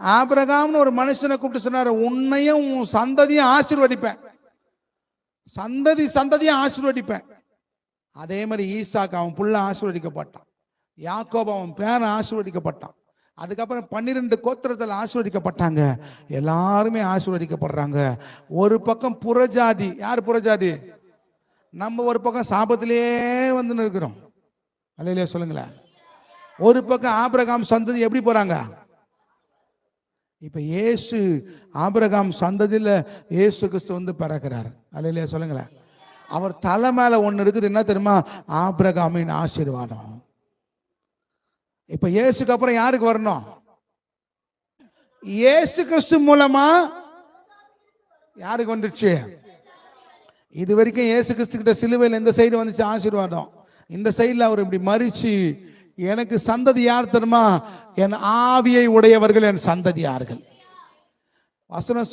ஆபிரகாம்னு ஒரு மனுஷனை கூப்பிட்டு சொன்னாரு, உன்னையும் உன் சந்ததியும் ஆசீர்வதிப்பேன், சந்ததியும் ஆசீர்வதிப்பேன். அதே மாதிரி ஈசாக்கு அவன் புள்ள ஆசீர்வதிக்கப்பட்டான், யாக்கோபு அவன் பேரன் ஆசீர்வதிக்கப்பட்டான். அதுக்கப்புறம் 12 கோத்திரத்தில் ஆசீர்வதிக்கப்பட்டாங்க. எல்லாருமே ஆசீர்வதிக்கப்படுறாங்க. ஒரு பக்கம் புறஜாதி, யார் புறஜாதி? நம்ம ஒரு பக்கம் சாபத்திலே வந்து இருக்கிறோம். அல்லேலூயா சொல்லுங்களேன். ஒரு பக்கம் ஆபிரகாம் சந்ததி எப்படி போறாங்க? இப்ப இயேசு ஆபிரகாம் சந்ததியில இயேசு கிறிஸ்து வந்து பிறக்கிறார். அல்லேலூயா சொல்லுங்களேன். அவர் தலை மேல ஒண்ணு இருக்குது, என்ன தெரியுமா? ஆபிரகாமின் ஆசீர்வாதம். இப்ப இயேசுக்கு அப்புறம் யாருக்கு வரணும்? இயேசு கிறிஸ்து மூலமா யாருக்கு வந்துச்சு? இது வரைக்கும் இயேசு கிறிஸ்து கிட்ட சிலுவையில் இந்த சைடு வந்துச்சு ஆசீர்வாதம், இந்த சைடுல அவர் இப்படி மறிச்சு, எனக்கு சந்ததி யார் தெரியுமா? என் ஆவியை உடையவர்கள் என் சந்ததியார்கள். வசனம்